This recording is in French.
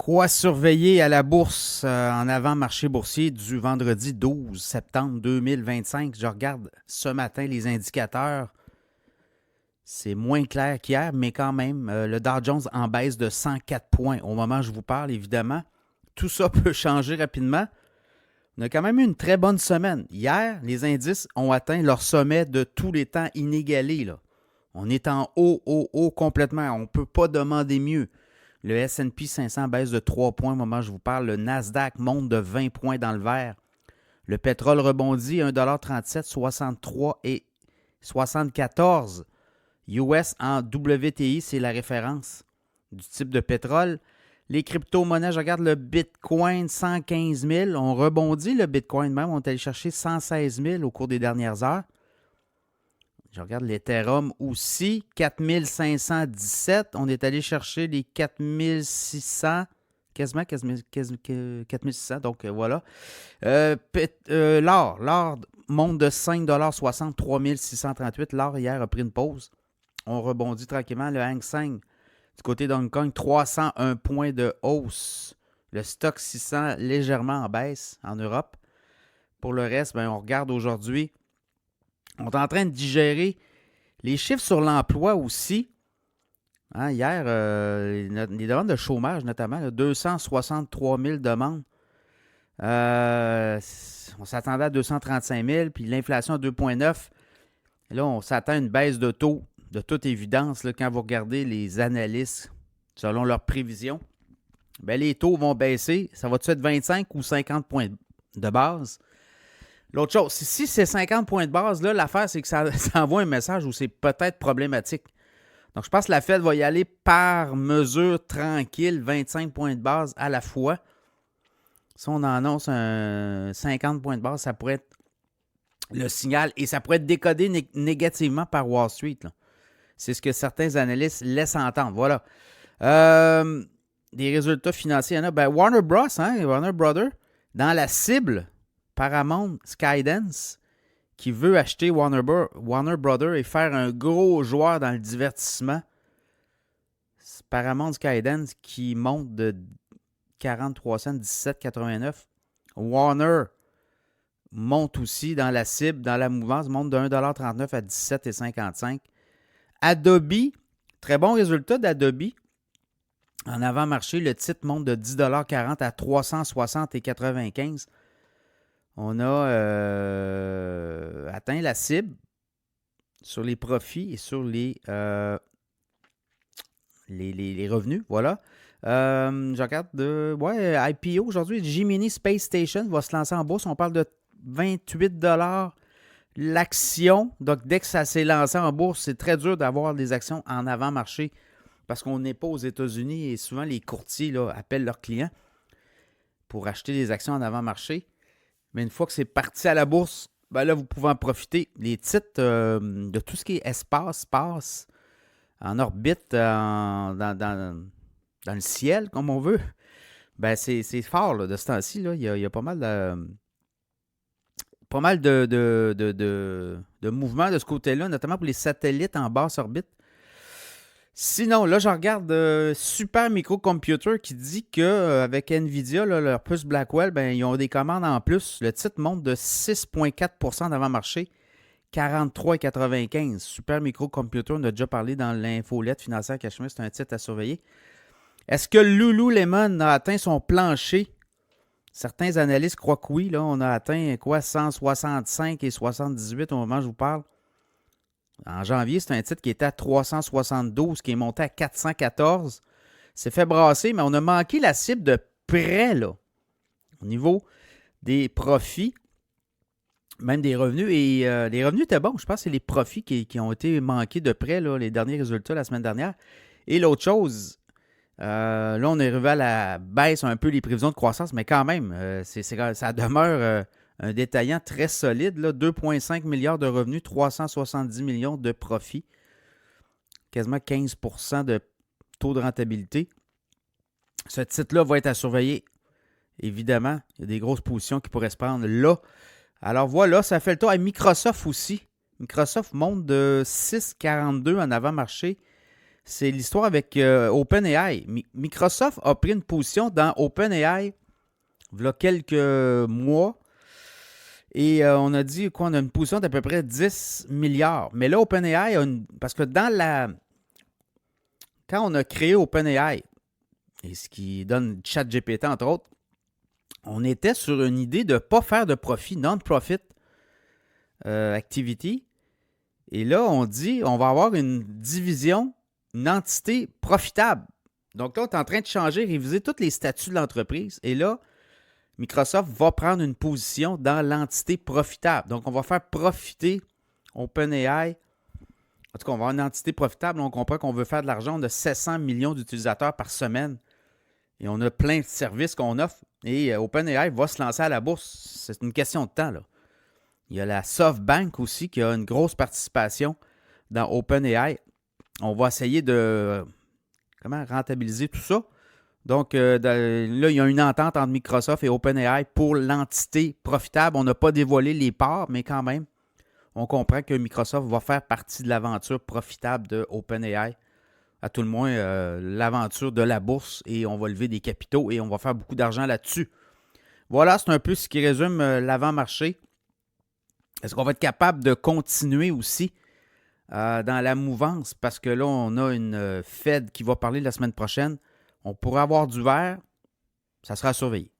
Quoi surveiller à la bourse en avant-marché boursier du vendredi 12 septembre 2025? Je regarde ce matin les indicateurs. C'est moins clair qu'hier, mais quand même, le Dow Jones en baisse de 104 points au moment où je vous parle, évidemment. Tout ça peut changer rapidement. On a quand même eu une très bonne semaine. Hier, les indices ont atteint leur sommet de tous les temps inégalé, là. On est en haut complètement. On ne peut pas demander mieux. Le S&P 500 baisse de 3 points au moment où je vous parle. Le Nasdaq monte de 20 points dans le vert. Le pétrole rebondit 1,37 63 et 74. US en WTI, c'est la référence du type de pétrole. Les crypto-monnaies, je regarde le Bitcoin, 115 000. On rebondit le Bitcoin même. On est allé chercher 116 000 au cours des dernières heures. Je regarde l'Ethereum aussi, 4517. On est allé chercher les 4600, quasiment 4600. Donc voilà. L'or monte de 5,60 3638. L'or hier a pris une pause. On rebondit tranquillement. Le Hang Seng du côté d'Hong Kong, 301 points de hausse. Le stock 600 légèrement en baisse en Europe. Pour le reste, on regarde aujourd'hui. On est en train de digérer les chiffres sur l'emploi aussi. Hein, hier, les demandes de chômage notamment, là, 263 000 demandes. On s'attendait à 235 000, puis l'inflation à 2,9. Là, on s'attend à une baisse de taux, de toute évidence, là, quand vous regardez les analystes, selon leurs prévisions. Les taux vont baisser. Ça va-tu être 25 ou 50 points de base? L'autre chose, si c'est 50 points de base, là, l'affaire, c'est que ça envoie un message où c'est peut-être problématique. Donc, je pense que la Fed va y aller par mesure tranquille, 25 points de base à la fois. Si on annonce un 50 points de base, ça pourrait être le signal et ça pourrait être décodé négativement par Wall Street, là. C'est ce que certains analystes laissent entendre. Voilà. Des résultats financiers, il y en a. Warner Bros., Warner Brothers, dans la cible Paramount Skydance, qui veut acheter Warner Brothers et faire un gros joueur dans le divertissement. C'est Paramount Skydance qui monte de 43 cents, 17,89. Warner monte aussi dans la cible, dans la mouvance, monte de 1,39$ à 17,55$. Adobe, très bon résultat d'Adobe. En avant-marché, le titre monte de 10,40$ à 360,95$. On a atteint la cible sur les profits et sur les revenus. Voilà. Je regarde IPO aujourd'hui. Gemini Space Station va se lancer en bourse. On parle de 28$ l'action. Donc, dès que ça s'est lancé en bourse, c'est très dur d'avoir des actions en avant-marché parce qu'on n'est pas aux États-Unis et souvent les courtiers là, appellent leurs clients pour acheter des actions en avant-marché. Mais une fois que c'est parti à la bourse, là, vous pouvez en profiter. Les titres de tout ce qui est espace, en orbite, dans le ciel, comme on veut, c'est fort là, de ce temps-ci. Là. Il y a pas mal de mouvements de ce côté-là, notamment pour les satellites en basse orbite. Sinon, là, je regarde Super Microcomputer qui dit qu'avec NVIDIA, là, leur puce Blackwell, ils ont des commandes en plus. Le titre monte de 6,4% d'avant-marché, 43,95. Super Microcomputer, on a déjà parlé dans l'infolette financière Cachemire, c'est un titre à surveiller. Est-ce que Lululemon a atteint son plancher? Certains analystes croient que oui. Là, on a atteint 165 et 78 au moment où je vous parle. En janvier, c'est un titre qui était à 372, qui est monté à 414. C'est fait brasser, mais on a manqué la cible de près, là, au niveau des profits, même des revenus. Et les revenus étaient bons. Je pense que c'est les profits qui ont été manqués de près, là, les derniers résultats la semaine dernière. Et l'autre chose, là, on est arrivé à la baisse un peu les prévisions de croissance, mais quand même, ça demeure un détaillant très solide, là, 2,5 milliards de revenus, 370 millions de profits, quasiment 15% de taux de rentabilité. Ce titre-là va être à surveiller, évidemment. Il y a des grosses positions qui pourraient se prendre là. Alors voilà, ça fait le tour. À Microsoft aussi. Microsoft monte de 6,42 en avant-marché, c'est l'histoire avec OpenAI. Microsoft a pris une position dans OpenAI il y a quelques mois. Et on a dit qu'on a une position d'à peu près 10 milliards. Mais là, OpenAI a parce que quand on a créé OpenAI, et ce qui donne ChatGPT entre autres, on était sur une idée de ne pas faire de profit, non-profit activity. Et là, on dit on va avoir une division, une entité profitable. Donc là, on est en train de changer, réviser tous les statuts de l'entreprise. Et là, Microsoft va prendre une position dans l'entité profitable. Donc, on va faire profiter OpenAI. En tout cas, on va avoir une entité profitable. On comprend qu'on veut faire de l'argent. On a 700 millions d'utilisateurs par semaine. Et on a plein de services qu'on offre. Et OpenAI va se lancer à la bourse. C'est une question de temps, là. Il y a la SoftBank aussi qui a une grosse participation dans OpenAI. On va essayer de rentabiliser tout ça. Donc, là, il y a une entente entre Microsoft et OpenAI pour l'entité profitable. On n'a pas dévoilé les parts, mais quand même, on comprend que Microsoft va faire partie de l'aventure profitable de OpenAI. À tout le moins, l'aventure de la bourse, et on va lever des capitaux et on va faire beaucoup d'argent là-dessus. Voilà, c'est un peu ce qui résume l'avant-marché. Est-ce qu'on va être capable de continuer aussi dans la mouvance? Parce que là, on a une Fed qui va parler la semaine prochaine. On pourrait avoir du vert. Ça sera à surveiller.